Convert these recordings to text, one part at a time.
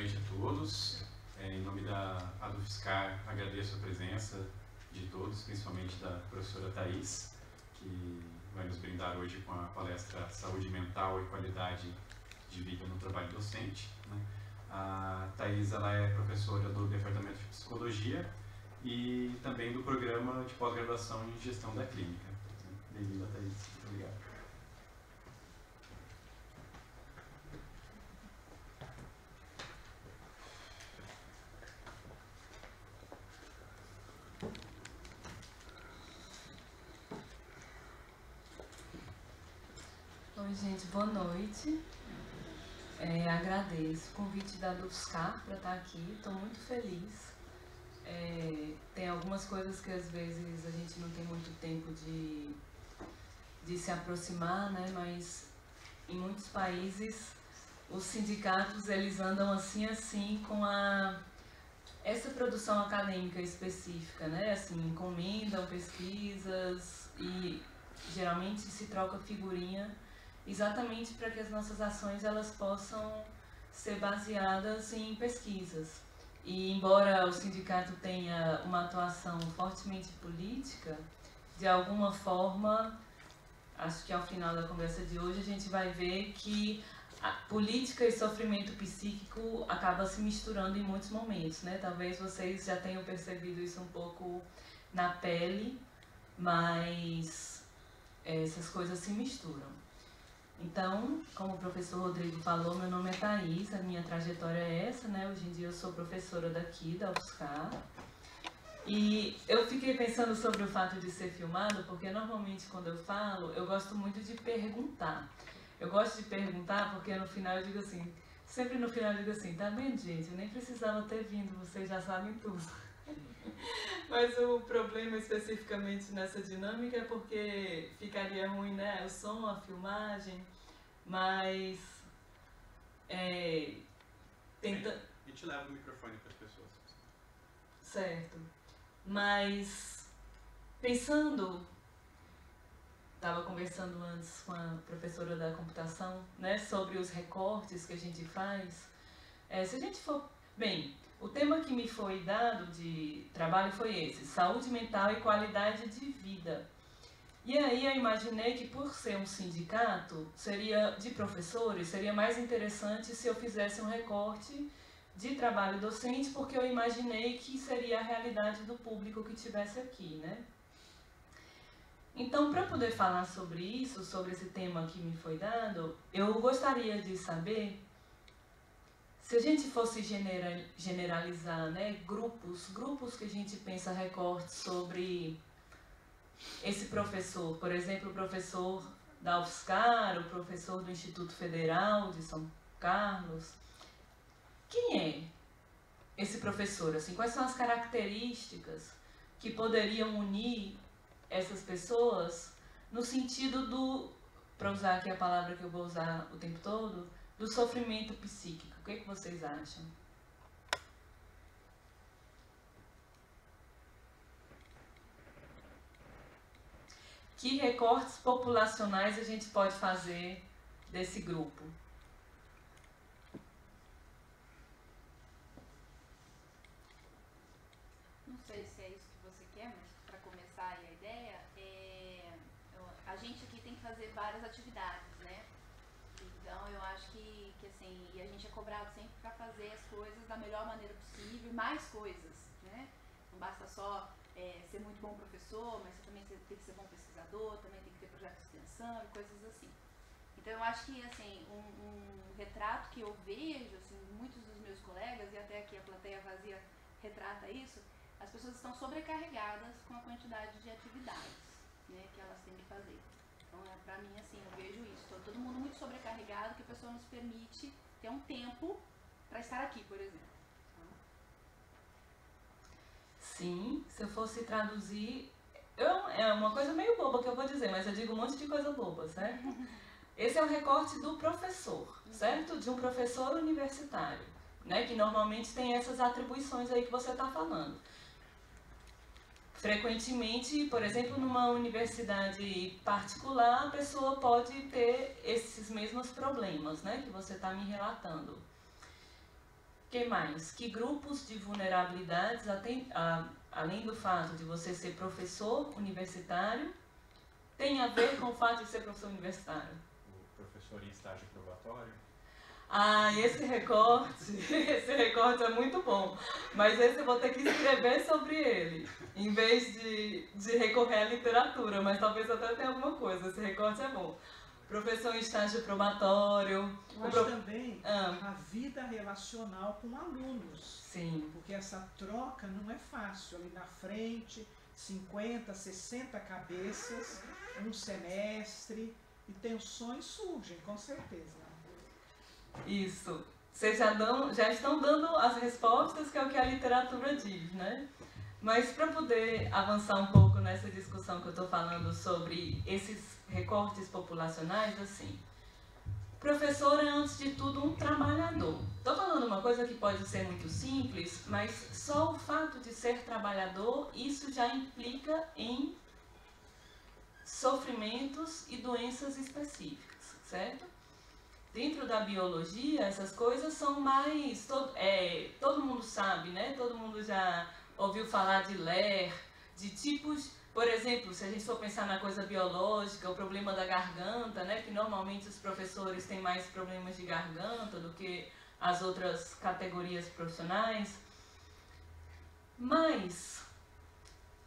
noite a todos. Em nome da ADUFSCar, agradeço a presença de todos, principalmente da professora Thaís, que vai nos brindar hoje com a palestra Saúde Mental e Qualidade de Vida no Trabalho Docente, né? A Thaís, ela é professora do Departamento de Psicologia e também do Programa de Pós-Graduação em Gestão da Clínica. Bem-vinda, Thaís. Muito obrigado. Oi, gente, boa noite. Agradeço o convite da ADUFSCar para estar aqui, estou muito feliz. Tem algumas coisas que às vezes a gente não tem muito tempo de se aproximar, né? Mas em muitos países os sindicatos eles andam assim com essa produção acadêmica específica, né? Assim, encomendam pesquisas e geralmente se troca figurinha exatamente para que as nossas ações elas possam ser baseadas em pesquisas. E embora o sindicato tenha uma atuação fortemente política, de alguma forma, acho que ao final da conversa de hoje a gente vai ver que a política e sofrimento psíquico acaba se misturando em muitos momentos, né? Talvez vocês já tenham percebido isso um pouco na pele, mas essas coisas se misturam. Então, como o professor Rodrigo falou, meu nome é Thaís, a minha trajetória é essa, né? Hoje em dia eu sou professora daqui, da UFSCar. E eu fiquei pensando sobre o fato de ser filmado, porque normalmente quando eu falo, eu gosto muito de perguntar. Eu gosto de perguntar porque no final eu digo assim, sempre no final eu digo assim, tá vendo, gente? Eu nem precisava ter vindo, vocês já sabem tudo. Mas o problema especificamente nessa dinâmica é porque ficaria ruim, né? O som, a filmagem, mas tenta... A gente leva o microfone para as pessoas. Certo. Mas pensando, estava conversando antes com a professora da computação, né, sobre os recortes que a gente faz. Se a gente for... Bem, o tema que me foi dado de trabalho foi esse, saúde mental e qualidade de vida. E aí eu imaginei que por ser um sindicato de professores, seria mais interessante se eu fizesse um recorte de trabalho docente, porque eu imaginei que seria a realidade do público que estivesse aqui, né? Então, para poder falar sobre isso, sobre esse tema que me foi dado, eu gostaria de saber se a gente fosse generalizar, né, grupos que a gente pensa recortes sobre esse professor, por exemplo, o professor da UFSCar, o professor do Instituto Federal de São Carlos. Quem é esse professor? Assim, quais são as características que poderiam unir essas pessoas no sentido do, para usar aqui a palavra que eu vou usar o tempo todo, do sofrimento psíquico? O que vocês acham? Que recortes populacionais a gente pode fazer desse grupo? Não sei se é isso que você quer, mas para começar aí a ideia, a gente aqui tem que fazer várias atividades, né? Então eu acho que assim, e a gente é cobrado sempre para fazer as coisas da melhor maneira possível, mais coisas, né? Não basta só ser muito bom professor, mas você também tem que ser bom pesquisador, também tem que ter projeto de extensão e coisas assim. Então eu acho que assim, um retrato que eu vejo, assim, muitos dos meus colegas, e até aqui a plateia vazia retrata isso, as pessoas estão sobrecarregadas com a quantidade de atividades, né, que elas têm que fazer. Então, pra mim, assim, eu vejo isso. Todo mundo muito sobrecarregado, que a pessoa não se permite ter um tempo para estar aqui, por exemplo. Sim, se eu fosse traduzir... é uma coisa meio boba que eu vou dizer, mas eu digo um monte de coisa boba, certo? Esse é o recorte do professor, certo? De um professor universitário, né? Que normalmente tem essas atribuições aí que você está falando. Frequentemente, por exemplo, numa universidade particular, a pessoa pode ter esses mesmos problemas, né, que você está me relatando. que mais? Que grupos de vulnerabilidades, além do fato de você ser professor universitário, tem a ver com o fato de ser professor universitário? O professor em estágio probatório? Ah, esse recorte é muito bom, mas esse eu vou ter que escrever sobre ele, em vez de recorrer à literatura, mas talvez até tenha alguma coisa, esse recorte é bom. Professor em estágio probatório. Mas também a vida relacional com alunos. Sim. Porque essa troca não é fácil. Ali na frente, 50, 60 cabeças, um semestre, e tensões surgem, com certeza. Isso. Vocês já estão dando as respostas, que é o que a literatura diz, né? Mas para poder avançar um pouco nessa discussão que eu estou falando sobre esses recortes populacionais, assim, professor é antes de tudo um trabalhador. Estou falando uma coisa que pode ser muito simples, mas só o fato de ser trabalhador, isso já implica em sofrimentos e doenças específicas, certo? Dentro da biologia, essas coisas são mais... todo mundo sabe, né? Todo mundo já ouviu falar de LER, de tipos... Por exemplo, se a gente for pensar na coisa biológica, o problema da garganta, né? Que normalmente os professores têm mais problemas de garganta do que as outras categorias profissionais. Mas,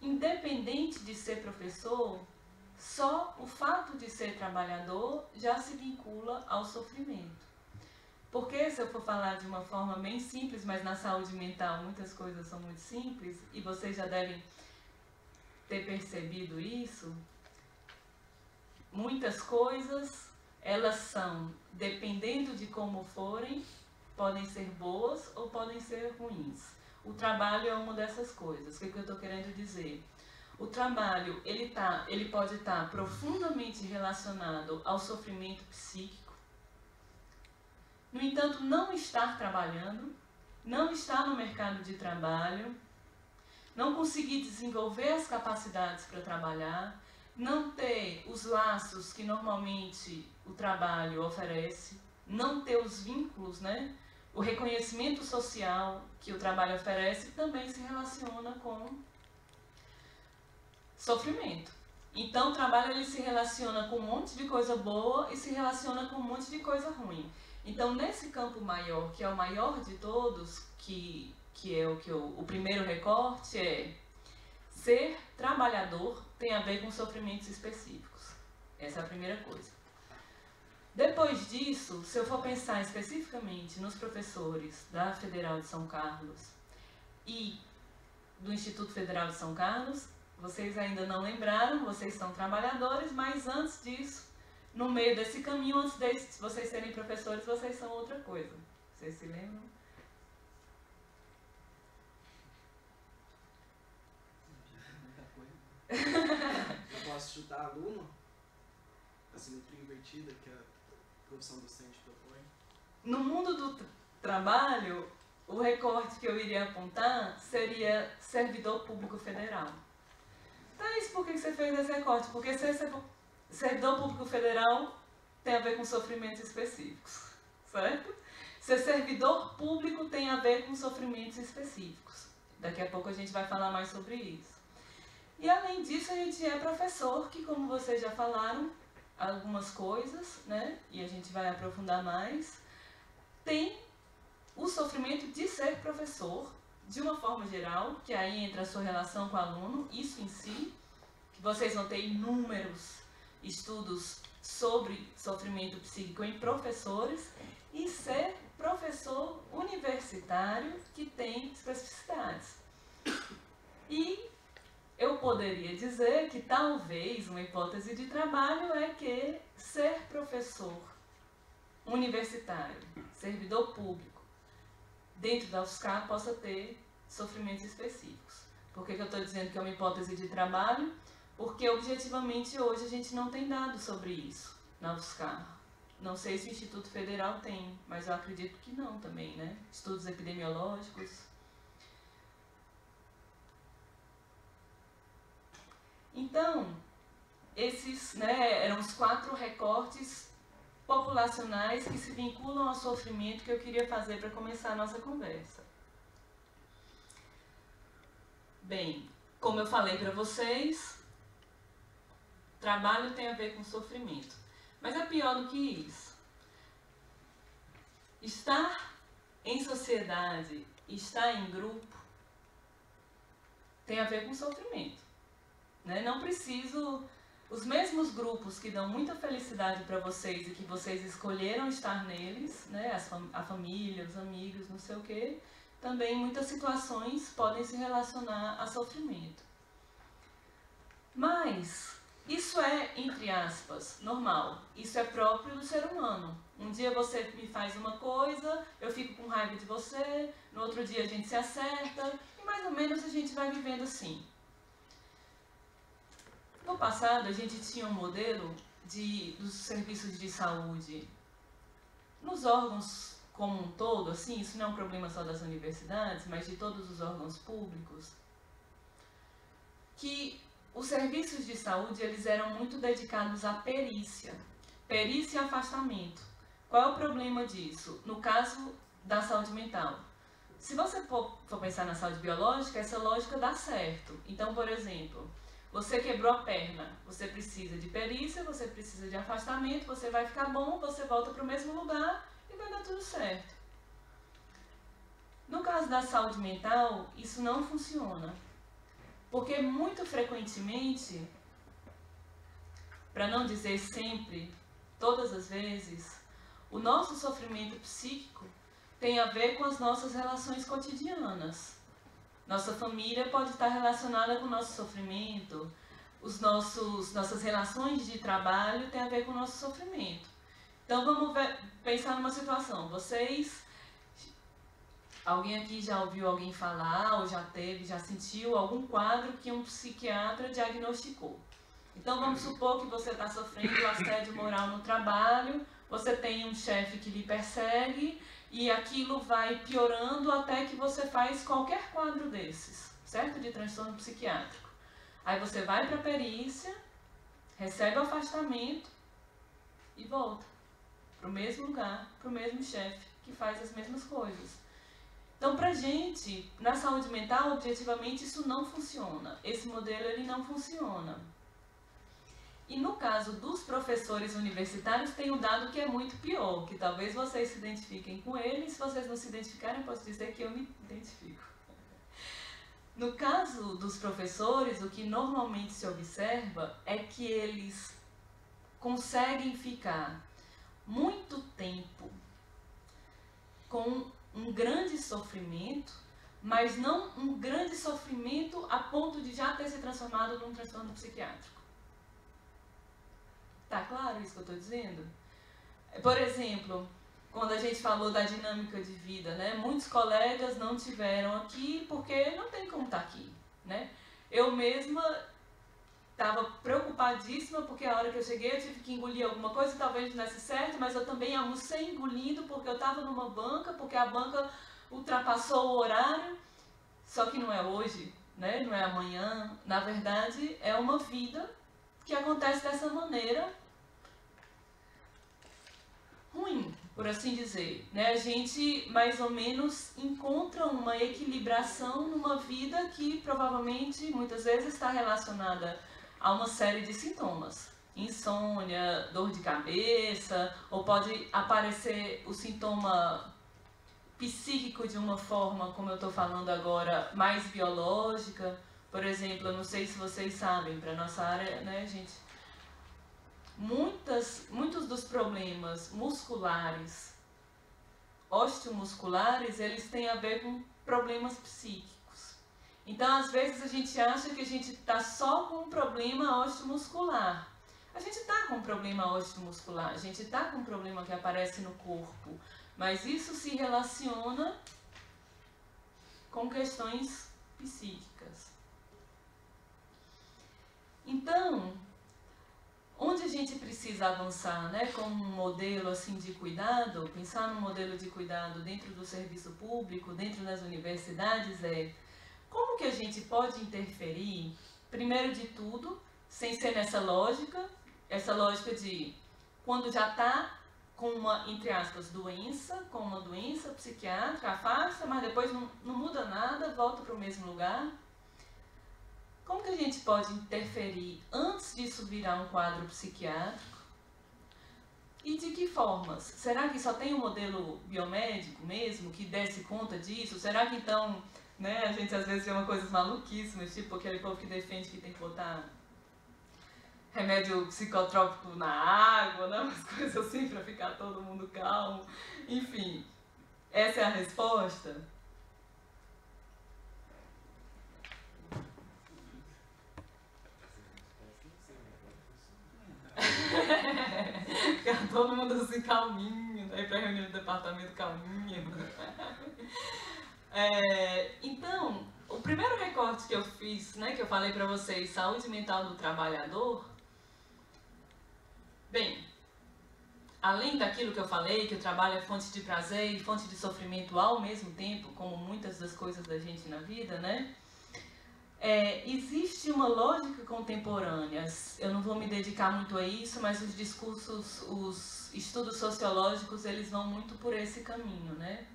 independente de ser professor, só o fato de ser trabalhador já se vincula ao sofrimento. Porque, se eu for falar de uma forma bem simples, mas na saúde mental muitas coisas são muito simples, e vocês já devem ter percebido isso, muitas coisas, elas são, dependendo de como forem, podem ser boas ou podem ser ruins. O trabalho é uma dessas coisas. O que eu estou querendo dizer? O trabalho, ele pode estar profundamente relacionado ao sofrimento psíquico. No entanto, não estar trabalhando, não estar no mercado de trabalho, não conseguir desenvolver as capacidades para trabalhar, não ter os laços que normalmente o trabalho oferece, não ter os vínculos, né? O reconhecimento social que o trabalho oferece também se relaciona com sofrimento. Então o trabalho ele se relaciona com um monte de coisa boa e se relaciona com um monte de coisa ruim. Então nesse campo maior, que é o maior de todos, que é o primeiro recorte, é ser trabalhador tem a ver com sofrimentos específicos. Essa é a primeira coisa. Depois disso, se eu for pensar especificamente nos professores da Federal de São Carlos e do Instituto Federal de São Carlos, vocês ainda não lembraram, vocês são trabalhadores, mas antes disso, no meio desse caminho, antes de vocês serem professores, vocês são outra coisa. Vocês se lembram? Eu posso chutar aluno? A simetria invertida que a profissão docente propõe. No mundo do trabalho, o recorte que eu iria apontar seria servidor público federal. Thaís, por que você fez esse recorte? Porque servidor público federal tem a ver com sofrimentos específicos, certo? Ser servidor público tem a ver com sofrimentos específicos. Daqui a pouco a gente vai falar mais sobre isso. E além disso, a gente é professor, que como vocês já falaram, algumas coisas, né? E a gente vai aprofundar mais, tem o sofrimento de ser professor, de uma forma geral, que aí entra a sua relação com o aluno, isso em si, que vocês vão ter inúmeros estudos sobre sofrimento psíquico em professores, e ser professor universitário que tem especificidades. E eu poderia dizer que talvez uma hipótese de trabalho é que ser professor universitário, servidor público, dentro da UFSCar possa ter sofrimentos específicos. Por que eu estou dizendo que é uma hipótese de trabalho? Porque objetivamente hoje a gente não tem dados sobre isso na UFSCar. Não sei se o Instituto Federal tem, mas eu acredito que não também, né? Estudos epidemiológicos. Então, esses, né, eram os 4 recortes populacionais que se vinculam ao sofrimento que eu queria fazer para começar a nossa conversa. Bem, como eu falei para vocês, trabalho tem a ver com sofrimento. Mas é pior do que isso. Estar em sociedade, estar em grupo, tem a ver com sofrimento. Né? Não preciso... Os mesmos grupos que dão muita felicidade para vocês e que vocês escolheram estar neles, né? A família, os amigos, não sei o quê, também em muitas situações podem se relacionar a sofrimento. Mas isso é, entre aspas, normal. Isso é próprio do ser humano. Um dia você me faz uma coisa, eu fico com raiva de você, no outro dia a gente se acerta, e mais ou menos a gente vai vivendo assim. No passado, a gente tinha um modelo dos serviços de saúde nos órgãos como um todo, assim, isso não é um problema só das universidades, mas de todos os órgãos públicos, que os serviços de saúde, eles eram muito dedicados à perícia e afastamento. Qual é o problema disso? No caso da saúde mental. Se você for pensar na saúde biológica, essa lógica dá certo. Então, por exemplo, você quebrou a perna, você precisa de perícia, você precisa de afastamento, você vai ficar bom, você volta para o mesmo lugar e vai dar tudo certo. No caso da saúde mental, isso não funciona. Porque muito frequentemente, para não dizer sempre, todas as vezes, o nosso sofrimento psíquico tem a ver com as nossas relações cotidianas. Nossa família pode estar relacionada com o nosso sofrimento, nossas relações de trabalho têm a ver com o nosso sofrimento. Então vamos pensar numa situação. Alguém aqui já ouviu alguém falar, ou já sentiu algum quadro que um psiquiatra diagnosticou. Então vamos supor que você está sofrendo assédio moral no trabalho, você tem um chefe que lhe persegue, e aquilo vai piorando até que você faz qualquer quadro desses, certo? De transtorno psiquiátrico. Aí você vai para a perícia, recebe o afastamento e volta para o mesmo lugar, para o mesmo chefe que faz as mesmas coisas. Então, pra gente, na saúde mental, objetivamente, isso não funciona. Esse modelo, ele não funciona. E no caso dos professores universitários, tem um dado que é muito pior, que talvez vocês se identifiquem com ele, e se vocês não se identificarem, eu posso dizer que eu me identifico. No caso dos professores, o que normalmente se observa é que eles conseguem ficar muito tempo com um grande sofrimento, mas não um grande sofrimento a ponto de já ter se transformado num transtorno psiquiátrico. Tá claro isso que eu estou dizendo? Por exemplo, quando a gente falou da dinâmica de vida, né? Muitos colegas não tiveram aqui porque não tem como estar aqui, né? Eu mesma estava preocupadíssima porque a hora que eu cheguei eu tive que engolir alguma coisa, talvez não desse certo, mas eu também almocei engolindo porque eu estava numa banca, porque a banca ultrapassou o horário, só que não é hoje, né? Não é amanhã, na verdade é uma vida que acontece dessa maneira ruim, por assim dizer, né? A gente mais ou menos encontra uma equilibração numa vida que provavelmente muitas vezes está relacionada a uma série de sintomas, insônia, dor de cabeça, ou pode aparecer o sintoma psíquico de uma forma, como eu estou falando agora, mais biológica. Por exemplo, eu não sei se vocês sabem, para nossa área, né, gente, muitos dos problemas musculares, osteomusculares, eles têm a ver com problemas psíquicos. Então, às vezes, a gente acha que a gente está só com um problema osteomuscular. A gente está com um problema osteomuscular, a gente está com um problema que aparece no corpo, mas isso se relaciona com questões psíquicas. Então, onde a gente precisa avançar, né, como um modelo assim de cuidado, pensar num modelo de cuidado dentro do serviço público, dentro das universidades, como que a gente pode interferir, primeiro de tudo, sem ser nessa lógica de quando já está com uma, entre aspas, doença, com uma doença psiquiátrica, afasta, mas depois não muda nada, volta para o mesmo lugar. Como que a gente pode interferir antes disso virar um quadro psiquiátrico? E de que formas? Será que só tem um modelo biomédico mesmo que desse conta disso? Será que então, né, a gente às vezes vê uma coisas maluquíssimas, tipo aquele povo que defende que tem que botar remédio psicotrópico na água, né, umas coisas assim para ficar todo mundo calmo. Enfim, essa é a resposta? Ficar todo mundo assim calminho, daí pra reunião do departamento calminho. Então, o primeiro recorte que eu fiz, né, que eu falei pra vocês, saúde mental do trabalhador, bem, além daquilo que eu falei, que o trabalho é fonte de prazer e fonte de sofrimento ao mesmo tempo, como muitas das coisas da gente na vida, né? Existe uma lógica contemporânea, eu não vou me dedicar muito a isso, mas os discursos, os estudos sociológicos, eles vão muito por esse caminho, né?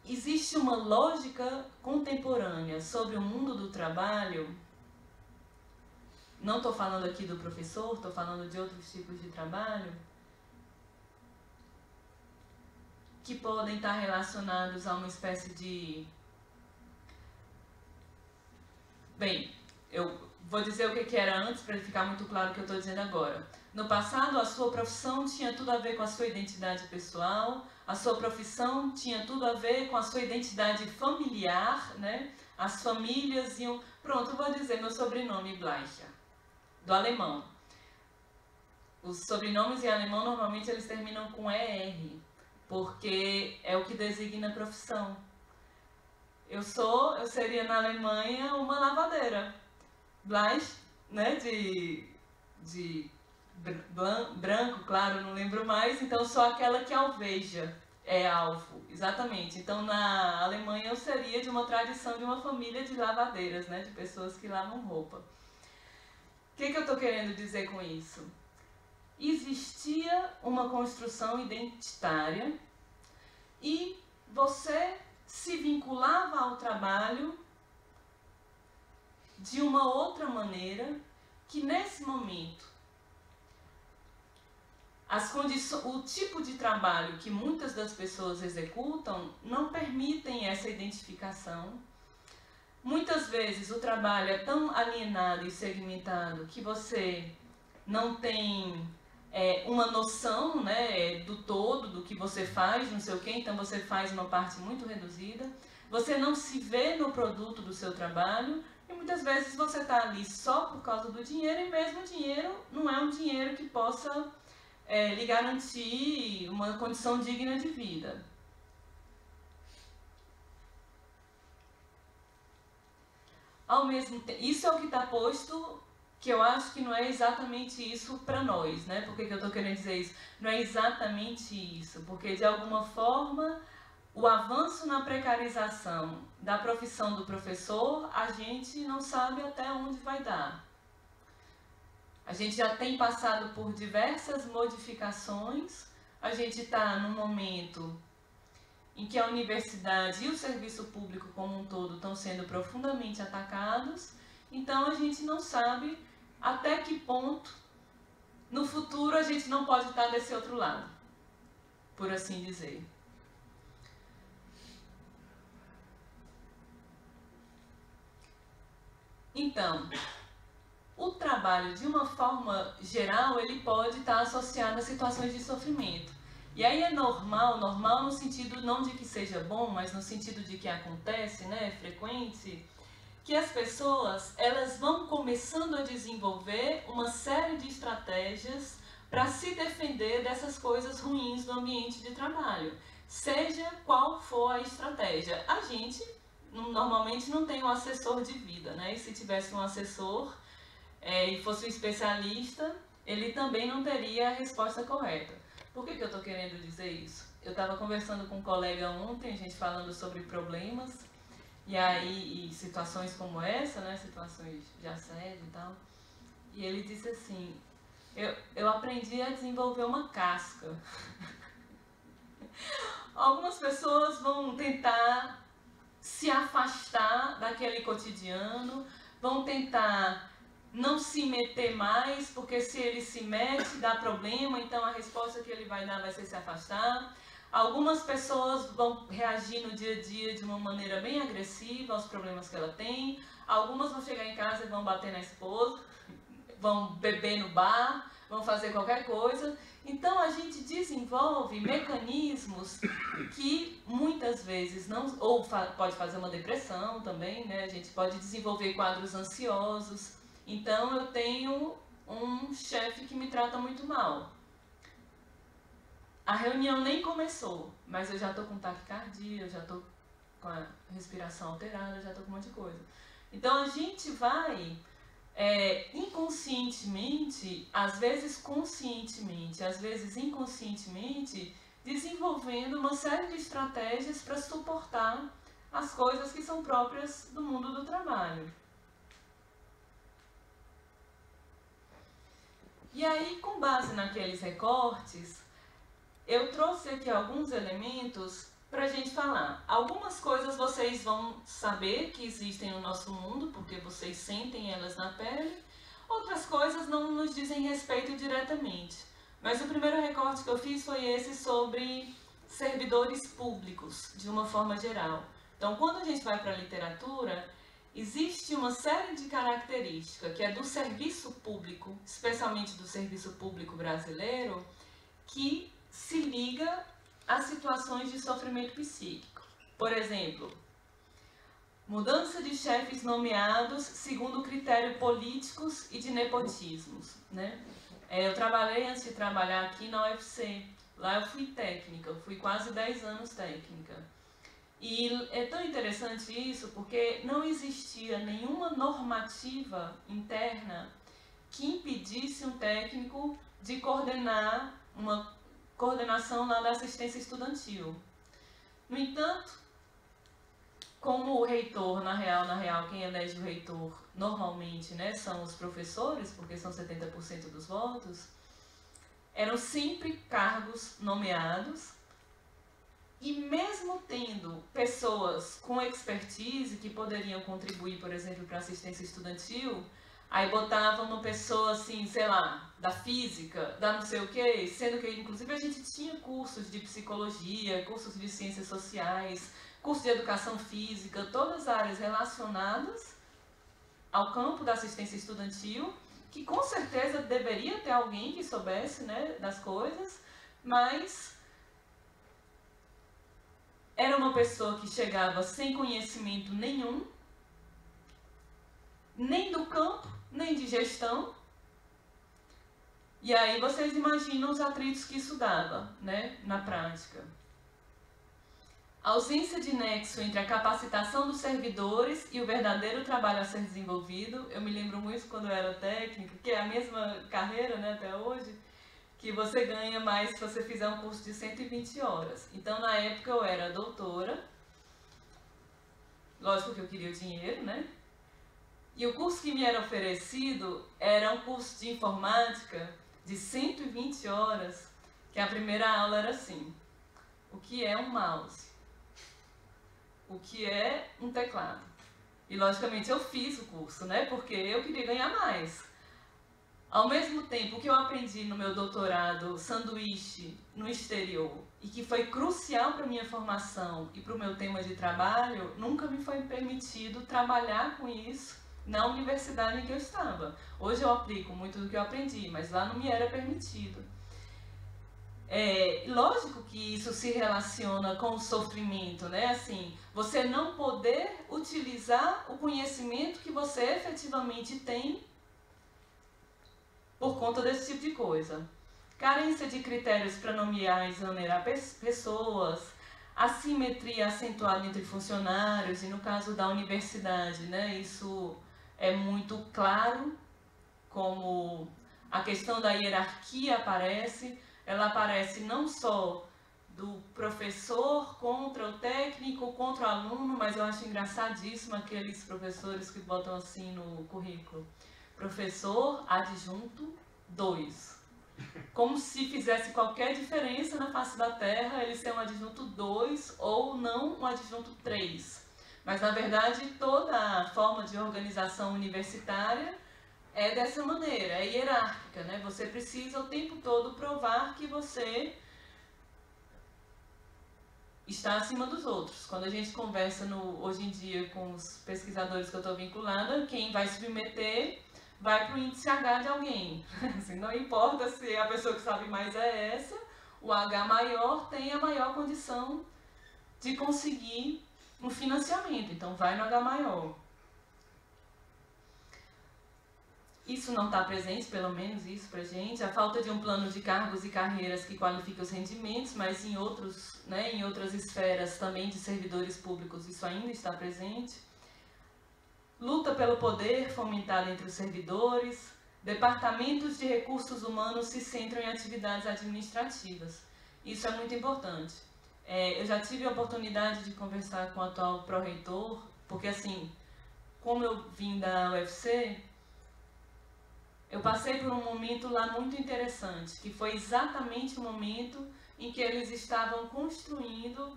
Existe uma lógica contemporânea sobre o mundo do trabalho, não estou falando aqui do professor, estou falando de outros tipos de trabalho, que podem estar relacionados a uma espécie de... Bem, eu vou dizer o que era antes para ficar muito claro o que eu estou dizendo agora. No passado, a sua profissão tinha tudo a ver com a sua identidade pessoal, a sua profissão tinha tudo a ver com a sua identidade familiar, né? As famílias iam... Pronto, eu vou dizer meu sobrenome, Bleicher, do alemão. Os sobrenomes em alemão, normalmente, eles terminam com ER, porque é o que designa a profissão. Eu seria na Alemanha uma lavadeira. Bleich, né, de branco, claro, não lembro mais, então sou aquela que alveja, é alvo, exatamente. Então na Alemanha eu seria de uma tradição de uma família de lavadeiras, né, de pessoas que lavam roupa. O que eu estou querendo dizer com isso? Existia uma construção identitária e você se vinculava ao trabalho de uma outra maneira que nesse momento o tipo de trabalho que muitas das pessoas executam não permitem essa identificação. Muitas vezes o trabalho é tão alienado e segmentado que você não tem uma noção, né, do todo, do que você faz, não sei o quê, então você faz uma parte muito reduzida. Você não se vê no produto do seu trabalho e muitas vezes você está ali só por causa do dinheiro e mesmo o dinheiro não é um dinheiro que possa lhe garantir uma condição digna de vida. Ao mesmo tempo, isso é o que está posto, que eu acho que não é exatamente isso para nós, né? Por que eu estou querendo dizer isso? Não é exatamente isso, porque de alguma forma o avanço na precarização da profissão do professor, a gente não sabe até onde vai dar. A gente já tem passado por diversas modificações, a gente está num momento em que a universidade e o serviço público como um todo estão sendo profundamente atacados, então a gente não sabe até que ponto no futuro a gente não pode estar desse outro lado, por assim dizer. Então, o trabalho, de uma forma geral, ele pode estar associado a situações de sofrimento. E aí é normal no sentido não de que seja bom, mas no sentido de que acontece, né, é frequente, que as pessoas, elas vão começando a desenvolver uma série de estratégias para se defender dessas coisas ruins do ambiente de trabalho. Seja qual for a estratégia. A gente normalmente não tem um assessor de vida, né? E se tivesse um assessor e fosse um especialista, ele também não teria a resposta correta. Por que eu estou querendo dizer isso? Eu estava conversando com um colega ontem, a gente falando sobre problemas, e aí situações como essa, né, situações de assédio e tal, e ele disse assim, eu aprendi a desenvolver uma casca. Algumas pessoas vão tentar se afastar daquele cotidiano, vão tentar não se meter mais, porque se ele se mete, dá problema, então a resposta que ele vai dar vai ser se afastar. Algumas pessoas vão reagir no dia a dia de uma maneira bem agressiva aos problemas que ela tem. Algumas vão chegar em casa e vão bater na esposa, vão beber no bar, vão fazer qualquer coisa. Então a gente desenvolve mecanismos que muitas vezes não... Ou pode fazer uma depressão também, né? A gente pode desenvolver quadros ansiosos. Então eu tenho um chefe que me trata muito mal. A reunião nem começou, mas eu já estou com taquicardia, eu já estou com a respiração alterada, eu já estou com um monte de coisa. Então a gente vai inconscientemente, às vezes conscientemente, às vezes inconscientemente, desenvolvendo uma série de estratégias para suportar as coisas que são próprias do mundo do trabalho. E aí, com base naqueles recortes, eu trouxe aqui alguns elementos para a gente falar. Algumas coisas vocês vão saber que existem no nosso mundo, porque vocês sentem elas na pele. Outras coisas não nos dizem respeito diretamente. Mas o primeiro recorte que eu fiz foi esse sobre servidores públicos, de uma forma geral. Então, quando a gente vai para a literatura, existe uma série de características que é do serviço público, especialmente do serviço público brasileiro, que se liga a situações de sofrimento psíquico. Por exemplo, mudança de chefes nomeados segundo critério políticos e de nepotismos, né? Eu trabalhei antes de trabalhar aqui na UFC. Lá eu fui técnica, eu fui quase 10 anos técnica. E é tão interessante isso porque não existia nenhuma normativa interna que impedisse um técnico de coordenar uma coordenação lá da assistência estudantil. No entanto, como o reitor, na real, quem elege o reitor normalmente, né, são os professores, porque são 70% dos votos, eram sempre cargos nomeados. E mesmo tendo pessoas com expertise que poderiam contribuir, por exemplo, para a assistência estudantil, aí botava uma pessoa assim, sei lá, da física, da não sei o quê, sendo que inclusive a gente tinha cursos de psicologia, cursos de ciências sociais, curso de educação física, todas as áreas relacionadas ao campo da assistência estudantil, que com certeza deveria ter alguém que soubesse, né, das coisas, mas era uma pessoa que chegava sem conhecimento nenhum, nem do campo, nem de gestão. E aí vocês imaginam os atritos que isso dava, né, na prática. A ausência de nexo entre a capacitação dos servidores e o verdadeiro trabalho a ser desenvolvido. Eu me lembro muito quando eu era técnica, que é a mesma carreira, né, até hoje, que você ganha mais se você fizer um curso de 120 horas. Então, na época, eu era doutora. Lógico que eu queria o dinheiro, né? E o curso que me era oferecido era um curso de informática de 120 horas, que a primeira aula era assim: o que é um mouse? O que é um teclado? E, logicamente, eu fiz o curso, né? Porque eu queria ganhar mais. Ao mesmo tempo, o que eu aprendi no meu doutorado sanduíche no exterior e que foi crucial para a minha formação e para o meu tema de trabalho, nunca me foi permitido trabalhar com isso na universidade em que eu estava. Hoje eu aplico muito do que eu aprendi, mas lá não me era permitido. Lógico que isso se relaciona com o sofrimento, né? Assim, você não poder utilizar o conhecimento que você efetivamente tem por conta desse tipo de coisa. Carência de critérios para nomear e exonerar pessoas, assimetria acentuada entre funcionários, e no caso da universidade, né, isso é muito claro, como a questão da hierarquia aparece. Ela aparece não só do professor contra o técnico, contra o aluno, mas eu acho engraçadíssimo aqueles professores que botam assim no currículo: professor adjunto 2. Como se fizesse qualquer diferença na face da Terra ele ser um adjunto 2 ou não um adjunto 3. Mas, na verdade, toda a forma de organização universitária é dessa maneira, é hierárquica, né? Você precisa o tempo todo provar que você está acima dos outros. Quando a gente conversa hoje em dia com os pesquisadores que eu estou vinculada, quem vai se submeter vai para o índice H de alguém. Assim, não importa se a pessoa que sabe mais é essa, o H maior tem a maior condição de conseguir um financiamento, então vai no H maior. Isso não está presente, pelo menos isso para a gente, a falta de um plano de cargos e carreiras que qualifique os rendimentos, mas em outras esferas também de servidores públicos isso ainda está presente. Luta pelo poder fomentada entre os servidores, departamentos de recursos humanos se centram em atividades administrativas. Isso é muito importante. Eu já tive a oportunidade de conversar com o atual pró-reitor, porque assim, como eu vim da UFC, eu passei por um momento lá muito interessante, que foi exatamente o momento em que eles estavam construindo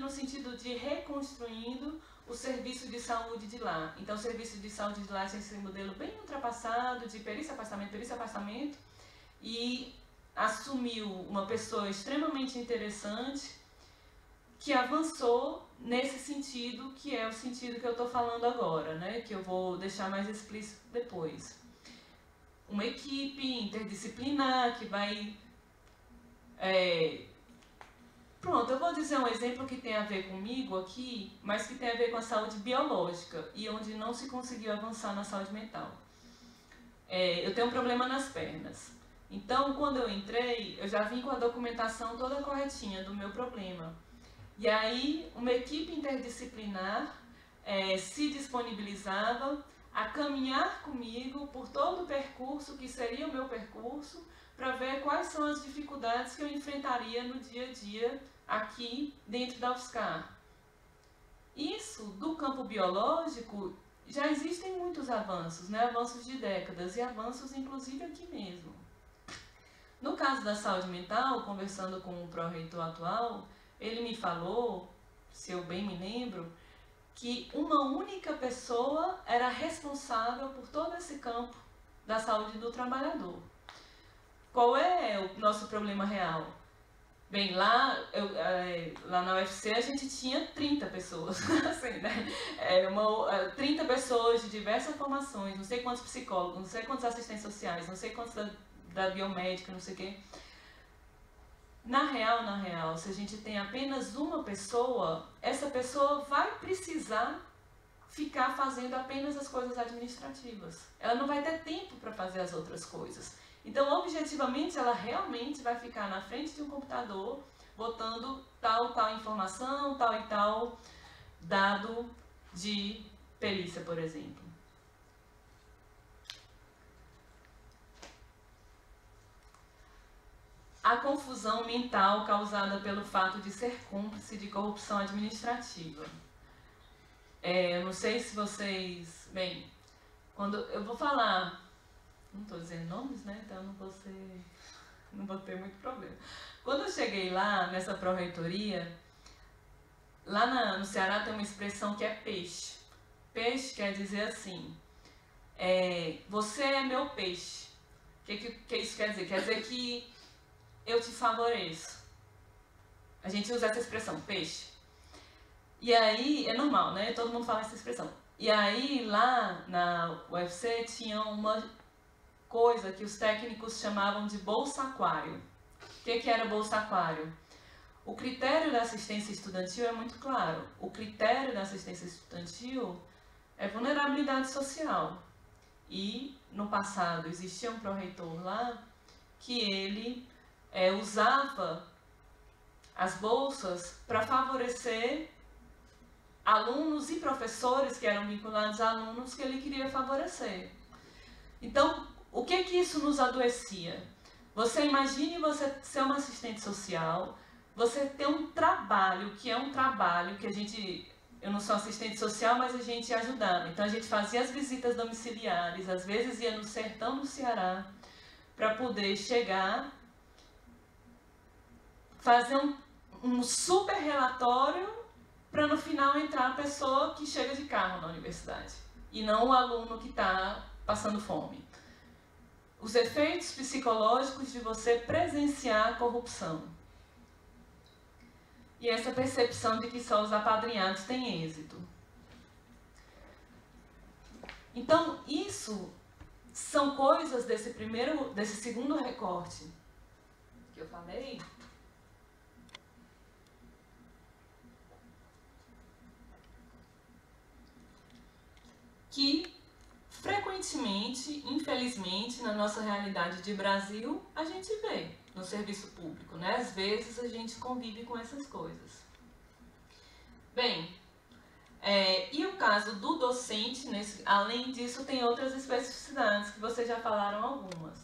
no sentido de reconstruindo o serviço de saúde de lá. Então, o serviço de saúde de lá tinha esse modelo bem ultrapassado, de perícia-afastamento, e assumiu uma pessoa extremamente interessante que avançou nesse sentido, que é o sentido que eu estou falando agora, né? Que eu vou deixar mais explícito depois. Uma equipe interdisciplinar que vai... Pronto, eu vou dizer um exemplo que tem a ver comigo aqui, mas que tem a ver com a saúde biológica e onde não se conseguiu avançar na saúde mental. Eu tenho um problema nas pernas. Então, quando eu entrei, eu já vim com a documentação toda corretinha do meu problema. E aí, uma equipe interdisciplinar se disponibilizava a caminhar comigo por todo o percurso que seria o meu percurso, para ver quais são as dificuldades que eu enfrentaria no dia a dia aqui dentro da UFSCar. Isso, do campo biológico, já existem muitos avanços, né? Avanços de décadas e avanços inclusive aqui mesmo. No caso da saúde mental, conversando com o pró-reitor atual, ele me falou, se eu bem me lembro, que uma única pessoa era responsável por todo esse campo da saúde do trabalhador. Qual é o nosso problema real? Bem, lá na UFC a gente tinha 30 pessoas, assim, né? 30 pessoas de diversas formações, não sei quantos psicólogos, não sei quantos assistentes sociais, não sei quantos da biomédica, não sei o quê. Na real, se a gente tem apenas uma pessoa, essa pessoa vai precisar ficar fazendo apenas as coisas administrativas. Ela não vai ter tempo para fazer as outras coisas. Então, objetivamente, ela realmente vai ficar na frente de um computador, botando tal informação, tal e tal dado de perícia, por exemplo. A confusão mental causada pelo fato de ser cúmplice de corrupção administrativa. Eu não sei se vocês... Bem, quando eu vou falar... Não estou dizendo nomes, né? Então não vou ter muito problema. Quando eu cheguei lá, nessa pró-reitoria, lá no Ceará tem uma expressão que é peixe. Peixe quer dizer assim, você é meu peixe. O que isso quer dizer? Quer dizer que eu te favoreço. A gente usa essa expressão, peixe. E aí, é normal, né? Todo mundo fala essa expressão. E aí, lá na UFC, tinha uma coisa que os técnicos chamavam de bolsa aquário. O que era bolsa aquário? O critério da assistência estudantil é muito claro. O critério da assistência estudantil é vulnerabilidade social. E, no passado, existia um pró-reitor lá que ele usava as bolsas para favorecer alunos e professores que eram vinculados a alunos que ele queria favorecer. Então, o que isso nos adoecia? Você imagine você ser uma assistente social, você ter um trabalho que a gente... Eu não sou assistente social, mas a gente ajudava. Então, a gente fazia as visitas domiciliares, às vezes ia no sertão do Ceará, para poder chegar, fazer um super relatório para no final entrar a pessoa que chega de carro na universidade e não o aluno que está passando fome. Os efeitos psicológicos de você presenciar a corrupção. E essa percepção de que só os apadrinhados têm êxito. Então, isso são coisas desse segundo recorte que eu falei, que frequentemente, infelizmente, na nossa realidade de Brasil, a gente vê no serviço público, né? Às vezes a gente convive com essas coisas. Bem, e o caso do docente, além disso, tem outras especificidades que vocês já falaram algumas.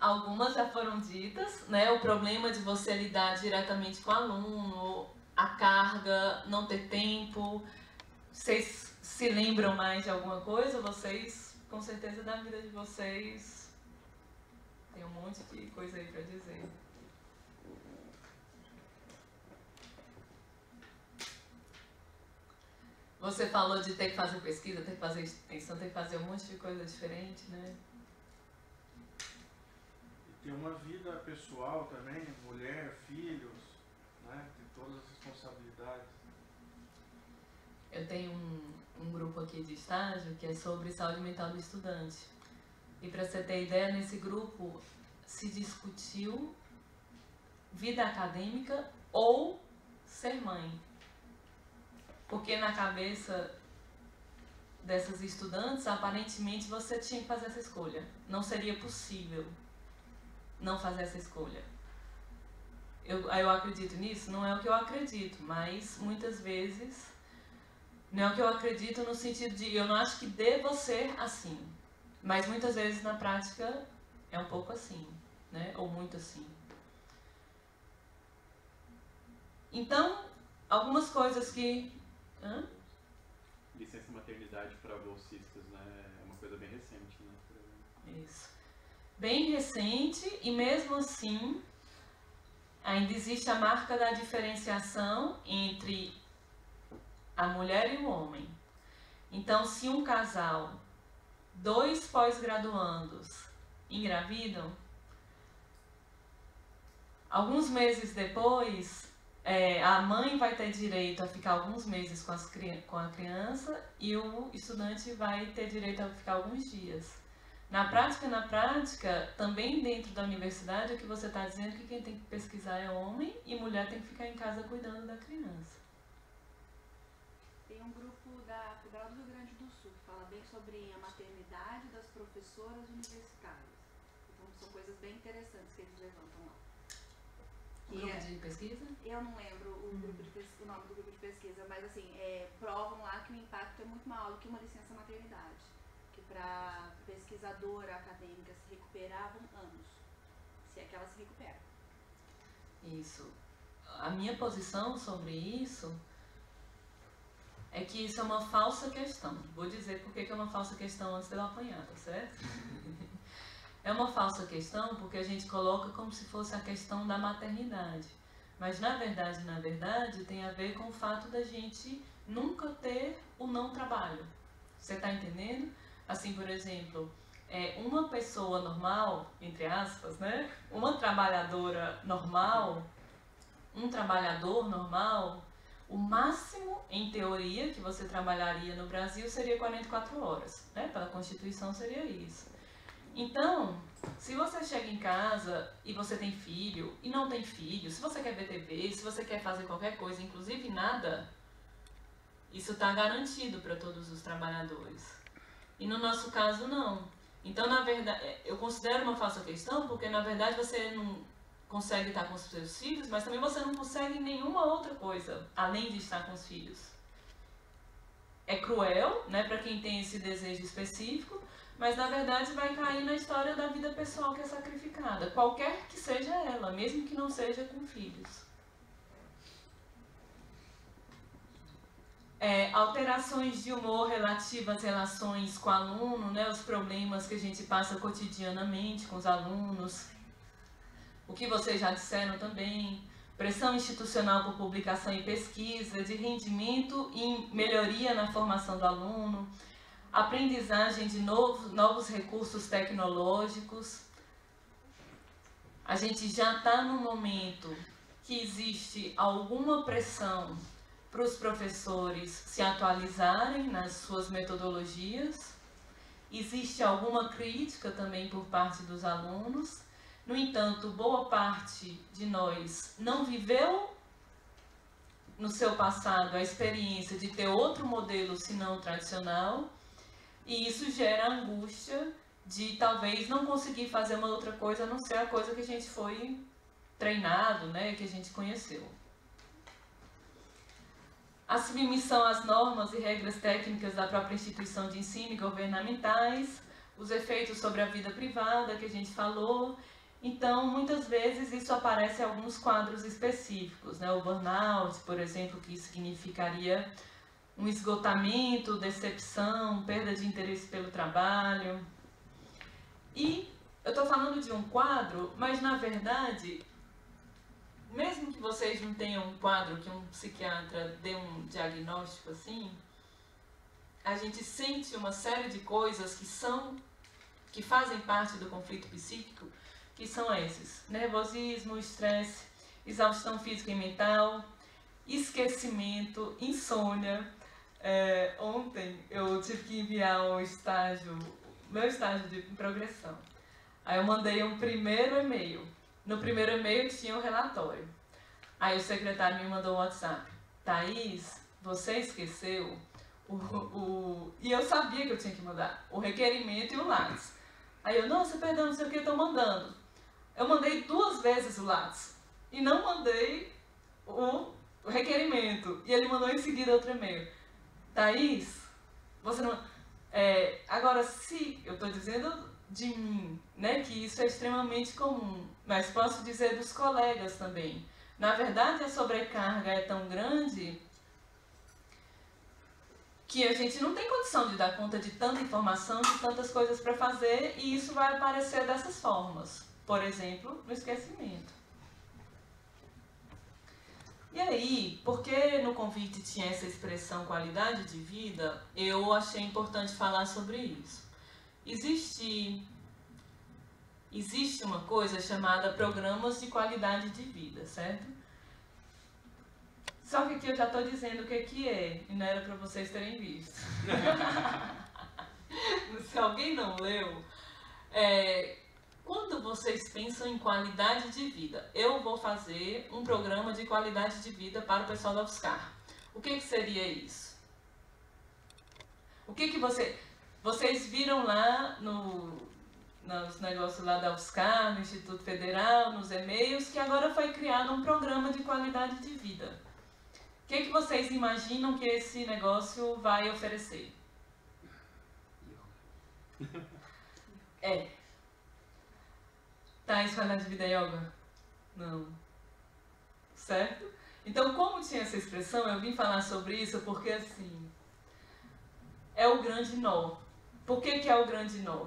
Algumas já foram ditas, né? O problema de você lidar diretamente com o aluno, a carga, não ter tempo. Vocês se lembram mais de alguma coisa? Vocês, com certeza, da vida de vocês, tem um monte de coisa aí para dizer. Você falou de ter que fazer pesquisa, ter que fazer extensão, ter que fazer um monte de coisa diferente, né? E tem uma vida pessoal também, mulher, filhos, né? Tem todas as responsabilidades. Eu tenho um grupo aqui de estágio que é sobre saúde mental do estudante. E para você ter ideia, nesse grupo se discutiu vida acadêmica ou ser mãe. Porque na cabeça dessas estudantes, aparentemente você tinha que fazer essa escolha. Não seria possível não fazer essa escolha. Eu acredito nisso? Não é o que eu acredito, mas muitas vezes não é o que eu acredito no sentido de eu não acho que deva ser assim. Mas muitas vezes na prática é um pouco assim, né? Ou muito assim. Então, algumas coisas que... Licença maternidade para bolsistas, né? É uma coisa bem recente, né? Isso. Bem recente, e mesmo assim ainda existe a marca da diferenciação entre a mulher e o homem. Então, se um casal, 2 pós-graduandos engravidam, alguns meses depois, a mãe vai ter direito a ficar alguns meses com a criança e o estudante vai ter direito a ficar alguns dias. Na prática, também dentro da universidade, o que você está dizendo é que quem tem que pesquisar é homem e mulher tem que ficar em casa cuidando da criança. Tem um grupo da Federal do Rio Grande do Sul que fala bem sobre a maternidade das professoras universitárias. Então são coisas bem interessantes que eles levantam lá. Grupo de pesquisa? Eu não lembro o nome do grupo de pesquisa, mas assim, provam lá que o impacto é muito maior do que uma licença maternidade. Que para pesquisadora acadêmica se recuperavam anos, se é que ela se recupera. Isso. A minha posição sobre isso é que isso é uma falsa questão. Vou dizer por que é uma falsa questão antes de eu apanhar, tá certo? É uma falsa questão porque a gente coloca como se fosse a questão da maternidade. Mas na verdade, tem a ver com o fato da gente nunca ter o não trabalho. Você está entendendo? Assim, por exemplo, uma pessoa normal, entre aspas, né? Uma trabalhadora normal, um trabalhador normal, o máximo, em teoria, que você trabalharia no Brasil seria 44 horas, né? Pela Constituição seria isso. Então, se você chega em casa e você tem filho e não tem filho, se você quer ver TV, se você quer fazer qualquer coisa, inclusive nada, isso está garantido para todos os trabalhadores. E no nosso caso, não. Então, na verdade, eu considero uma falsa questão porque, na verdade, você não consegue estar com os seus filhos, mas também você não consegue nenhuma outra coisa, além de estar com os filhos. É cruel, né, para quem tem esse desejo específico, mas, na verdade, vai cair na história da vida pessoal que é sacrificada, qualquer que seja ela, mesmo que não seja com filhos. alterações de humor relativas às relações com o aluno, né, os problemas que a gente passa cotidianamente com os alunos, o que vocês já disseram também, pressão institucional por publicação e pesquisa, de rendimento e melhoria na formação do aluno, aprendizagem de novos recursos tecnológicos. A gente já está no momento que existe alguma pressão para os professores se atualizarem nas suas metodologias. Existe alguma crítica também por parte dos alunos. No entanto, boa parte de nós não viveu no seu passado a experiência de ter outro modelo senão o tradicional, e isso gera angústia de talvez não conseguir fazer uma outra coisa a não ser a coisa que a gente foi treinado, né, que a gente conheceu. A submissão às normas e regras técnicas da própria instituição de ensino e governamentais, os efeitos sobre a vida privada que a gente falou. Então, muitas vezes isso aparece em alguns quadros específicos, né? O burnout, por exemplo, que significaria um esgotamento, decepção, perda de interesse pelo trabalho. E eu estou falando de um quadro, mas na verdade, mesmo que vocês não tenham um quadro que um psiquiatra dê um diagnóstico assim, a gente sente uma série de coisas que fazem parte do conflito psíquico, que são esses: nervosismo, estresse, exaustão física e mental, esquecimento, insônia. Ontem eu tive que enviar meu estágio de progressão. Aí eu mandei um primeiro e-mail. No primeiro e-mail tinha um relatório. Aí o secretário me mandou um WhatsApp: Thaís, você esqueceu e eu sabia que eu tinha que mandar o requerimento e o Lattes. Aí eu, nossa, perdão, não sei o que, estou mandando. Eu mandei 2 vezes o Lattes e não mandei o requerimento. E ele mandou em seguida outro e-mail: Thaís, você não... agora, se eu estou dizendo de mim, né, que isso é extremamente comum, mas posso dizer dos colegas também. Na verdade, a sobrecarga é tão grande que a gente não tem condição de dar conta de tanta informação, de tantas coisas para fazer, e isso vai aparecer dessas formas. Por exemplo, no esquecimento. E aí, porque no convite tinha essa expressão qualidade de vida, eu achei importante falar sobre isso. Existe uma coisa chamada programas de qualidade de vida, certo? Só que aqui eu já estou dizendo o que é, e não era para vocês terem visto. Se alguém não leu, quando vocês pensam em qualidade de vida, eu vou fazer um programa de qualidade de vida para o pessoal da UFSCar. O que seria isso? O que vocês viram lá nos negócios lá da UFSCar, no Instituto Federal, nos e-mails, que agora foi criado um programa de qualidade de vida. O que vocês imaginam que esse negócio vai oferecer? Thaís, qualidade de vida é yoga? Não. Certo? Então, como tinha essa expressão, eu vim falar sobre isso porque, assim, é o grande nó. Por que é o grande nó?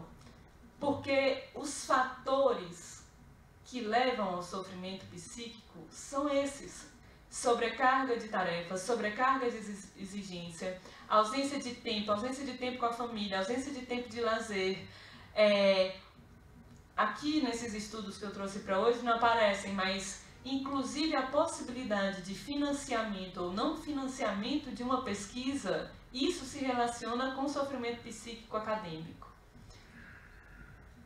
Porque os fatores que levam ao sofrimento psíquico são esses: sobrecarga de tarefas, sobrecarga de exigência, ausência de tempo com a família, ausência de tempo de lazer. Aqui nesses estudos que eu trouxe para hoje não aparecem, mas inclusive a possibilidade de financiamento ou não financiamento de uma pesquisa, isso se relaciona com o sofrimento psíquico acadêmico.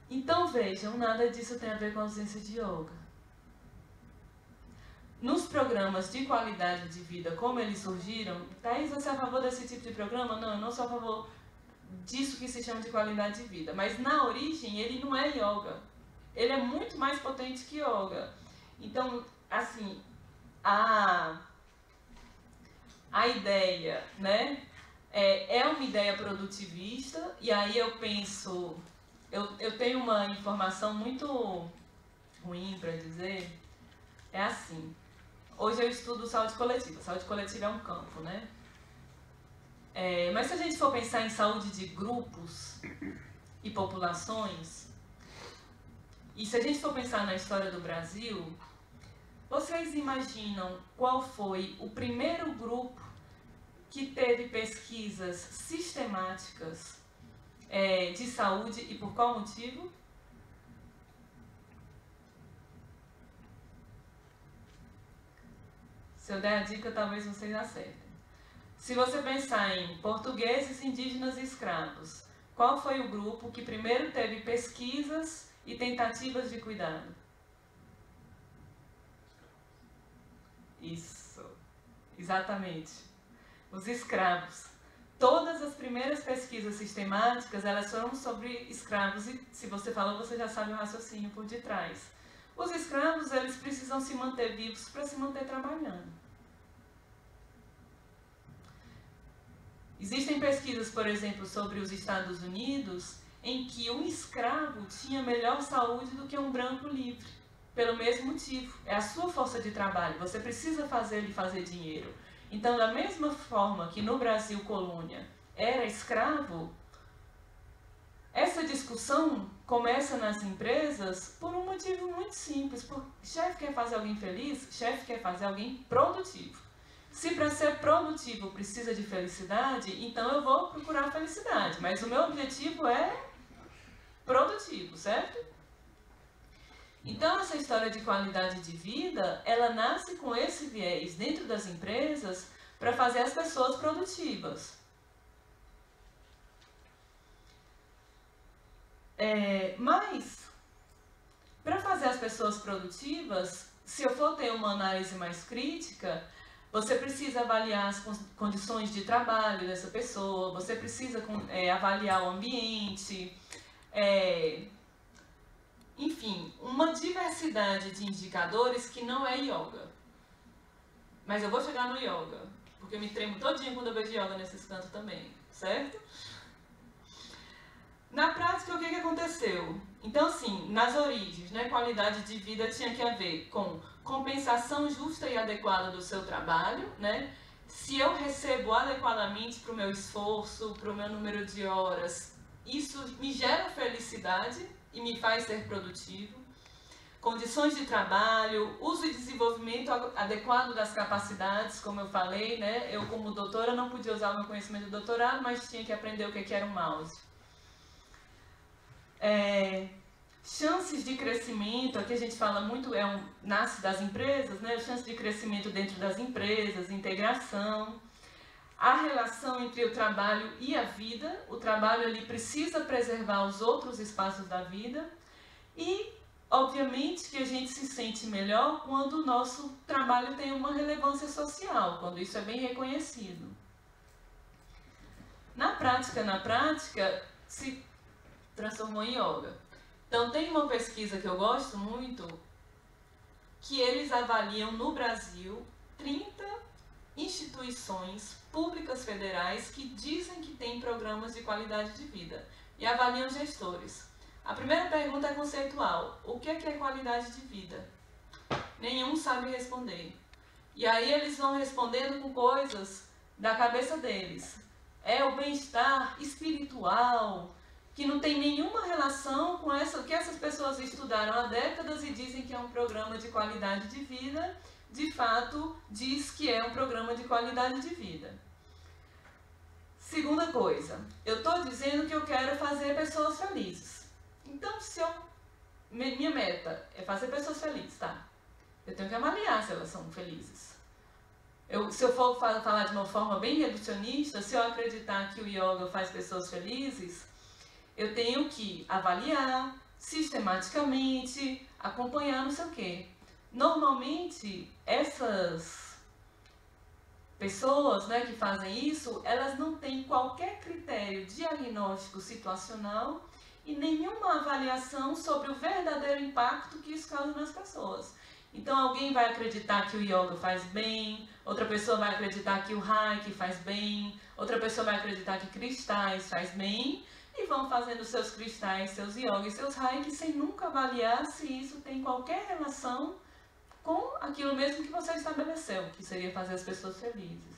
Então vejam, nada disso tem a ver com a ausência de yoga. Nos programas de qualidade de vida, como eles surgiram, Thaís, você é a favor desse tipo de programa? Não, eu não sou a favor disso que se chama de qualidade de vida. Mas na origem ele não é yoga. Ele é muito mais potente que yoga. Então, assim, a ideia, né, é uma ideia produtivista, e aí eu penso, eu tenho uma informação muito ruim para dizer, é assim: hoje eu estudo saúde coletiva. Saúde coletiva é um campo, né? Mas se a gente for pensar em saúde de grupos e populações, e se a gente for pensar na história do Brasil, vocês imaginam qual foi o primeiro grupo que teve pesquisas sistemáticas de saúde e por qual motivo? Se eu der a dica, talvez vocês acertem. Se você pensar em portugueses, indígenas e escravos, qual foi o grupo que primeiro teve pesquisas e tentativas de cuidado? Isso, exatamente. Os escravos. Todas as primeiras pesquisas sistemáticas, elas foram sobre escravos e se você falou, você já sabe o raciocínio por detrás. Os escravos, eles precisam se manter vivos para se manter trabalhando. Existem pesquisas, por exemplo, sobre os Estados Unidos, em que um escravo tinha melhor saúde do que um branco livre, pelo mesmo motivo. É a sua força de trabalho, você precisa fazer dinheiro. Então, da mesma forma que no Brasil colônia era escravo, essa discussão começa nas empresas por um motivo muito simples. Porque chefe quer fazer alguém feliz, chefe quer fazer alguém produtivo. Se para ser produtivo precisa de felicidade, então eu vou procurar felicidade. Mas o meu objetivo é produtivo, certo? Então essa história de qualidade de vida, ela nasce com esse viés dentro das empresas para fazer as pessoas produtivas. Mas, para fazer as pessoas produtivas, se eu for ter uma análise mais crítica, você precisa avaliar as condições de trabalho dessa pessoa, você precisa avaliar o ambiente, enfim, uma diversidade de indicadores que não é yoga. Mas eu vou chegar no yoga, porque eu me tremo todinha quando eu vejo yoga nesses cantos também, certo? Na prática, o que aconteceu? Então, assim, nas origens, né, qualidade de vida tinha que ver com compensação justa e adequada do seu trabalho, né? Se eu recebo adequadamente para o meu esforço, para o meu número de horas, isso me gera felicidade e me faz ser produtivo. Condições de trabalho, uso e desenvolvimento adequado das capacidades, como eu falei, né? Eu, como doutora, não podia usar o meu conhecimento de doutorado, mas tinha que aprender o que era um mouse. Chances de crescimento, aqui a gente fala muito, nasce das empresas, né? Chances de crescimento dentro das empresas, integração, a relação entre o trabalho e a vida, o trabalho ele precisa preservar os outros espaços da vida e, obviamente, que a gente se sente melhor quando o nosso trabalho tem uma relevância social, quando isso é bem reconhecido. Na prática, se transformou em yoga. Então, tem uma pesquisa que eu gosto muito, que eles avaliam no Brasil 30 instituições públicas federais que dizem que têm programas de qualidade de vida e avaliam gestores. A primeira pergunta é conceitual. O que é qualidade de vida? Nenhum sabe responder. E aí eles vão respondendo com coisas da cabeça deles. É o bem-estar espiritual, que não tem nenhuma relação com o que essas pessoas estudaram há décadas e dizem que é um programa de qualidade de vida, de fato, diz que é um programa de qualidade de vida. Segunda coisa, eu estou dizendo que eu quero fazer pessoas felizes. Então, minha meta é fazer pessoas felizes, tá? Eu tenho que avaliar se elas são felizes. Se eu for falar de uma forma bem reducionista, se eu acreditar que o yoga faz pessoas felizes, eu tenho que avaliar sistematicamente, acompanhar não sei o quê. Normalmente, essas pessoas, né, que fazem isso, elas não têm qualquer critério diagnóstico situacional e nenhuma avaliação sobre o verdadeiro impacto que isso causa nas pessoas. Então, alguém vai acreditar que o yoga faz bem, outra pessoa vai acreditar que o reiki faz bem, outra pessoa vai acreditar que cristais faz bem, e vão fazendo seus cristais, seus yogas, seus reiki, sem nunca avaliar se isso tem qualquer relação com aquilo mesmo que você estabeleceu, que seria fazer as pessoas felizes.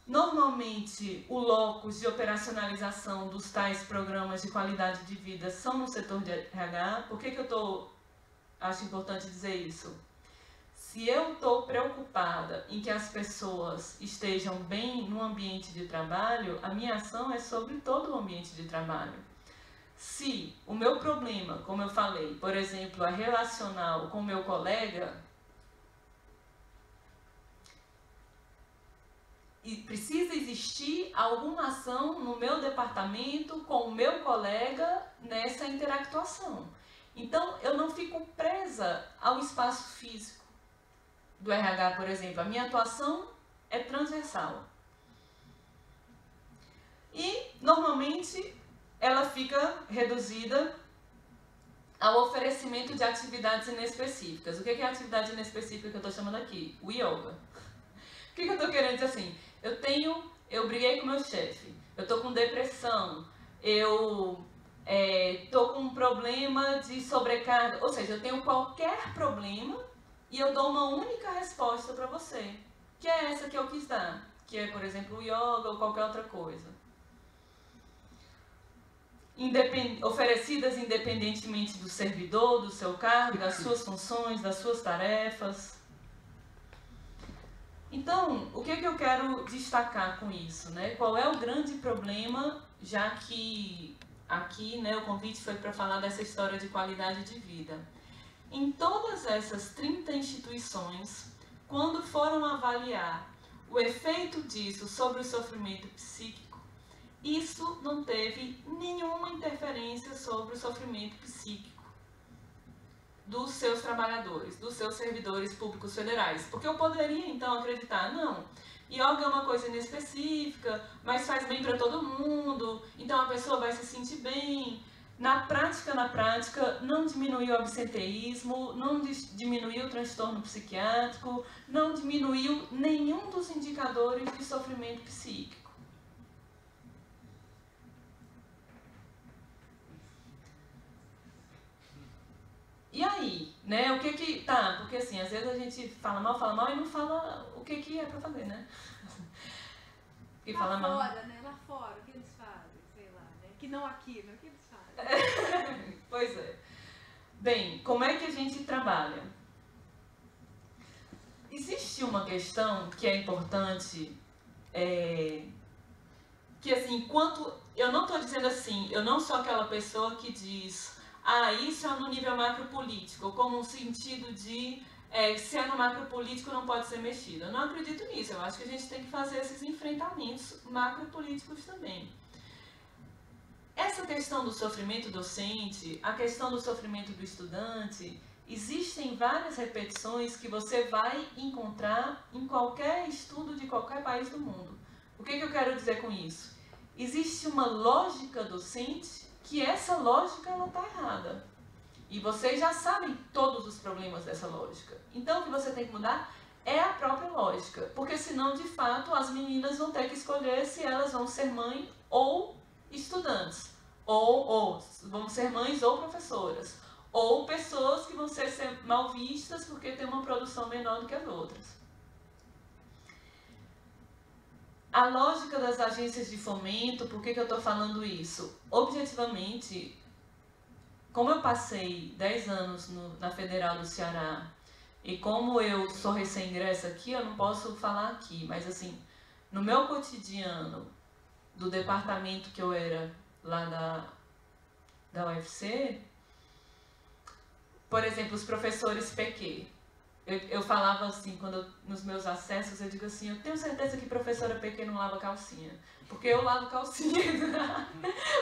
Normalmente, o locus de operacionalização dos tais programas de qualidade de vida são no setor de RH. Por que eu acho importante dizer isso? Se eu estou preocupada em que as pessoas estejam bem no ambiente de trabalho, a minha ação é sobre todo o ambiente de trabalho. Se o meu problema, como eu falei, por exemplo, é relacional com o meu colega, e precisa existir alguma ação no meu departamento com o meu colega nessa interactuação. Então, eu não fico presa ao espaço físico do RH, por exemplo. A minha atuação é transversal. E, normalmente, ela fica reduzida ao oferecimento de atividades inespecíficas. O que é a atividade inespecífica que eu estou chamando aqui? O yoga. O que eu estou querendo dizer assim? Eu briguei com meu chefe, eu estou com depressão, eu estou com um problema de sobrecarga, ou seja, eu tenho qualquer problema e eu dou uma única resposta para você, que é essa que eu quis dar, que é, por exemplo, o yoga ou qualquer outra coisa. Oferecidas independentemente do servidor, do seu cargo, das suas funções, das suas tarefas. Então, o que eu quero destacar com isso, né? Qual é o grande problema, já que aqui, né, o convite foi para falar dessa história de qualidade de vida. Em todas essas 30 instituições, quando foram avaliar o efeito disso sobre o sofrimento psíquico, isso não teve nenhuma interferência sobre o sofrimento psíquico dos seus trabalhadores, dos seus servidores públicos federais. Porque eu poderia, então, acreditar, não, yoga é uma coisa inespecífica, mas faz bem para todo mundo, então a pessoa vai se sentir bem. Na prática, não diminuiu o absenteísmo, não diminuiu o transtorno psiquiátrico, não diminuiu nenhum dos indicadores de sofrimento psíquico. E aí, né, o que tá, porque assim, às vezes a gente fala mal e não fala o que é pra fazer, né? Lá fala mal. Fora, né? Lá fora, o que eles fazem, sei lá, né? Que não aqui, né? O que eles fazem? Pois é. Bem, como é que a gente trabalha? Existe uma questão que é importante, que assim, enquanto eu não estou dizendo assim, eu não sou aquela pessoa que diz, isso é no nível macropolítico, como um sentido de se é no macropolítico não pode ser mexido. Eu não acredito nisso, eu acho que a gente tem que fazer esses enfrentamentos macropolíticos também. Essa questão do sofrimento docente, a questão do sofrimento do estudante, existem várias repetições que você vai encontrar em qualquer estudo de qualquer país do mundo. O que eu quero dizer com isso? Existe uma lógica docente que essa lógica ela está errada. E vocês já sabem todos os problemas dessa lógica. Então o que você tem que mudar é a própria lógica. Porque senão, de fato, as meninas vão ter que escolher se elas vão ser mãe ou estudantes. Ou vão ser mães ou professoras. Ou pessoas que vão ser mal vistas porque tem uma produção menor do que as outras. A lógica das agências de fomento, por que eu estou falando isso? Objetivamente, como eu passei 10 anos na Federal do Ceará e como eu sou recém-ingressa aqui, eu não posso falar aqui, mas assim, no meu cotidiano do departamento que eu era lá da UFC, por exemplo, os professores PQ. Eu falava assim, nos meus acessos, eu digo assim, eu tenho certeza que professora PQ não lava calcinha, porque eu lavo calcinha.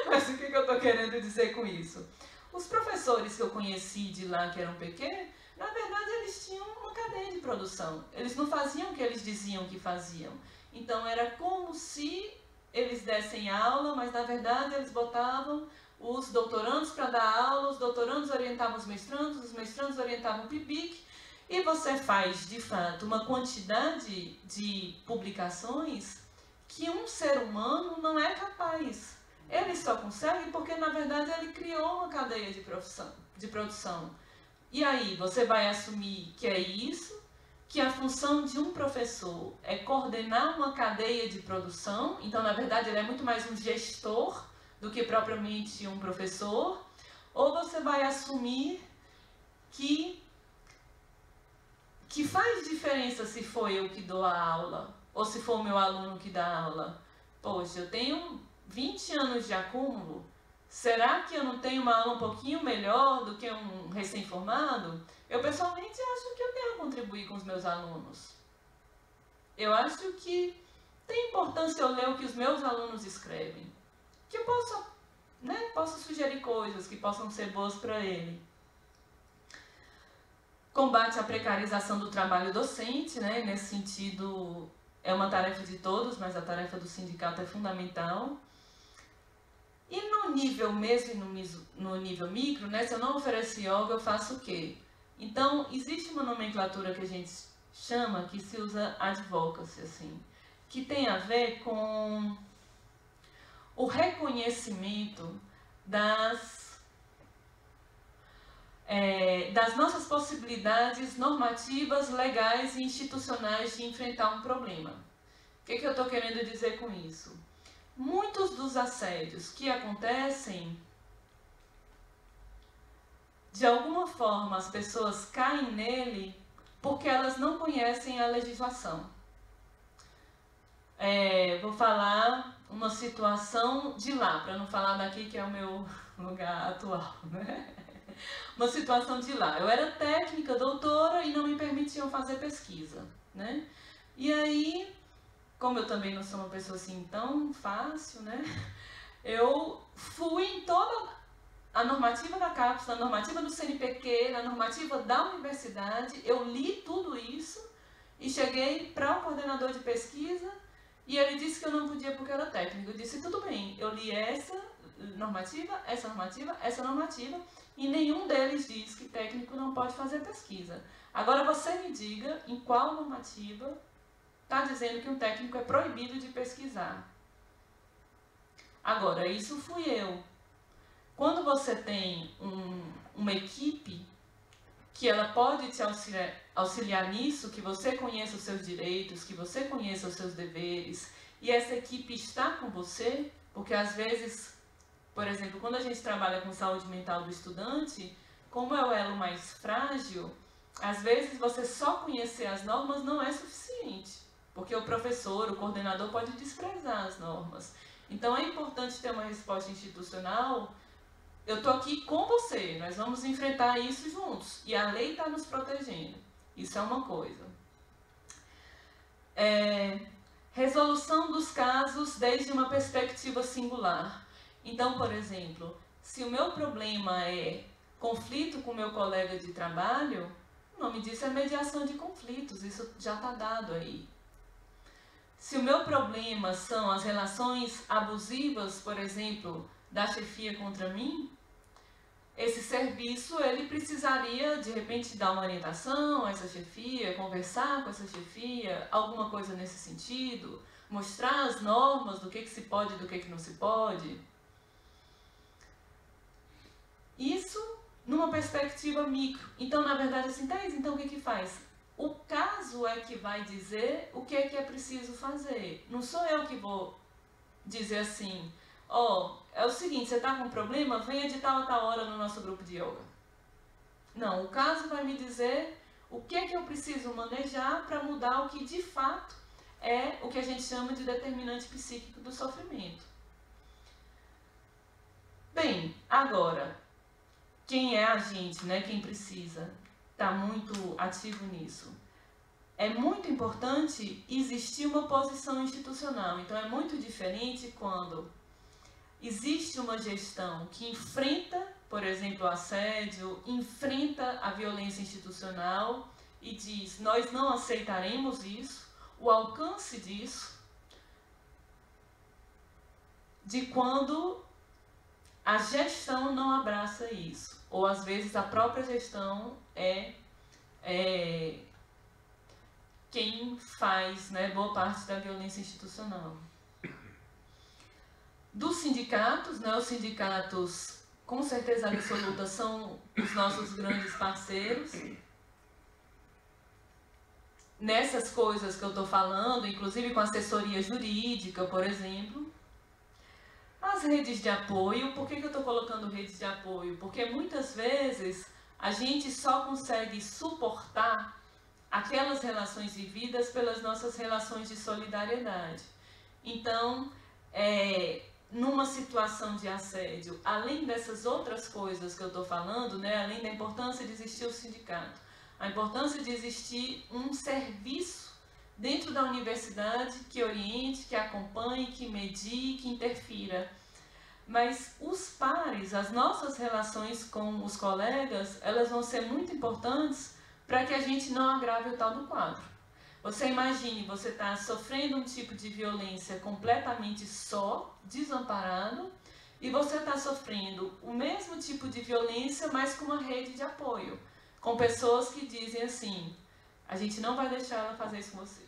Mas o que eu estou querendo dizer com isso? Os professores que eu conheci de lá, que eram PQ, na verdade eles tinham uma cadeia de produção. Eles não faziam o que eles diziam que faziam. Então era como se eles dessem aula, mas na verdade eles botavam os doutorandos para dar aula, os doutorandos orientavam os mestrandos orientavam o PIBIC, e você faz, de fato, uma quantidade de publicações que um ser humano não é capaz. Ele só consegue porque, na verdade, ele criou uma cadeia de produção. E aí, você vai assumir que é isso, que a função de um professor é coordenar uma cadeia de produção, então na verdade ele é muito mais um gestor do que propriamente um professor, ou você vai assumir que faz diferença se for eu que dou a aula, ou se for o meu aluno que dá aula. Poxa, eu tenho 20 anos de acúmulo, será que eu não tenho uma aula um pouquinho melhor do que um recém-formado? Eu pessoalmente acho que eu tenho a contribuir com os meus alunos. Eu acho que tem importância eu ler o que os meus alunos escrevem. Que eu posso sugerir coisas que possam ser boas para ele. Combate à precarização do trabalho docente, né? Nesse sentido, é uma tarefa de todos, mas a tarefa do sindicato é fundamental. E no nível mesmo e no nível micro, né? Se eu não ofereço yoga, eu faço o quê? Então, existe uma nomenclatura que a gente chama, que se usa advocacy, assim, que tem a ver com o reconhecimento das nossas possibilidades normativas, legais e institucionais de enfrentar um problema. O que eu estou querendo dizer com isso? Muitos dos assédios que acontecem, de alguma forma as pessoas caem nele porque elas não conhecem a legislação. Vou falar uma situação de lá, para não falar daqui que é o meu lugar atual, né? Uma situação de lá. Eu era técnica, doutora e não me permitiam fazer pesquisa, né? E aí, como eu também não sou uma pessoa assim tão fácil, né? Eu fui em toda a normativa da CAPES, a normativa do CNPq, a normativa da universidade, eu li tudo isso e cheguei para o coordenador de pesquisa e ele disse que eu não podia porque eu era técnico. Eu disse, tudo bem, eu li essa normativa, essa normativa, essa normativa e nenhum deles diz que técnico não pode fazer pesquisa. Agora você me diga em qual normativa está dizendo que um técnico é proibido de pesquisar. Agora, isso fui eu. Quando você tem uma equipe que ela pode te auxiliar nisso, que você conheça os seus direitos, que você conheça os seus deveres, e essa equipe está com você, porque às vezes, por exemplo, quando a gente trabalha com saúde mental do estudante, como é o elo mais frágil, às vezes você só conhecer as normas não é suficiente, porque o professor, o coordenador pode desprezar as normas. Então é importante ter uma resposta institucional. Eu estou aqui com você, nós vamos enfrentar isso juntos. E a lei está nos protegendo. Isso é uma coisa. Resolução dos casos desde uma perspectiva singular. Então, por exemplo, se o meu problema é conflito com o meu colega de trabalho, o nome disso é mediação de conflitos, isso já está dado aí. Se o meu problema são as relações abusivas, por exemplo, da chefia contra mim, esse serviço ele precisaria de repente dar uma orientação a essa chefia, conversar com essa chefia, alguma coisa nesse sentido, mostrar as normas do que se pode e do que não se pode. Isso numa perspectiva micro. Então, na verdade, assim, Thaís, então o que faz? O caso é que vai dizer o que é preciso fazer. Não sou eu que vou dizer assim, é o seguinte, você está com um problema? Venha de tal a tal hora no nosso grupo de yoga. Não, o caso vai me dizer o que eu preciso manejar para mudar o que de fato é o que a gente chama de determinante psíquico do sofrimento. Bem, agora, quem é a gente, né? Quem precisa estar muito ativo nisso? É muito importante existir uma posição institucional. Então é muito diferente quando existe uma gestão que enfrenta, por exemplo, o assédio, enfrenta a violência institucional e diz, nós não aceitaremos isso, o alcance disso, de quando a gestão não abraça isso. Ou às vezes a própria gestão é quem faz, né, boa parte da violência institucional. Dos sindicatos, né, os sindicatos com certeza absoluta são os nossos grandes parceiros. nessas coisas que eu estou falando, inclusive com assessoria jurídica, por exemplo. As redes de apoio, por que eu estou colocando redes de apoio? Porque muitas vezes a gente só consegue suportar aquelas relações vividas pelas nossas relações de solidariedade. Então, numa situação de assédio, além dessas outras coisas que eu estou falando, né, além da importância de existir o sindicato, a importância de existir um serviço dentro da universidade que oriente, que acompanhe, que medie, que interfira. Mas os pares, as nossas relações com os colegas, elas vão ser muito importantes para que a gente não agrave o tal do quadro. Você imagine, você está sofrendo um tipo de violência completamente só, desamparado, e você está sofrendo o mesmo tipo de violência, mas com uma rede de apoio, com pessoas que dizem assim, a gente não vai deixar ela fazer isso com você.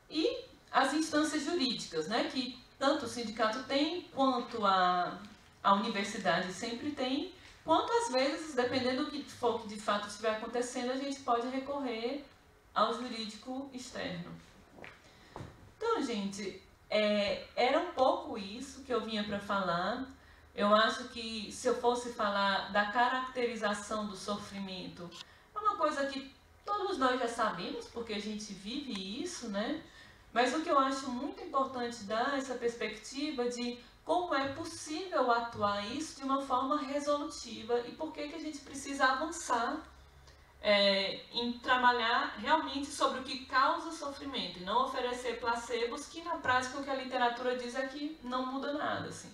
E as instâncias jurídicas, né, que tanto o sindicato tem, quanto a universidade sempre tem, quanto às vezes, dependendo do que for que de fato estiver acontecendo, a gente pode recorrer ao jurídico externo. Então, gente, era um pouco isso que eu vinha para falar. Eu acho que se eu fosse falar da caracterização do sofrimento, é uma coisa que todos nós já sabemos, porque a gente vive isso, né? Mas o que eu acho muito importante dar essa perspectiva de como é possível atuar isso de uma forma resolutiva e por que a gente precisa avançar em trabalhar realmente sobre o que causa sofrimento e não oferecer placebos que na prática o que a literatura diz é que não muda nada, assim.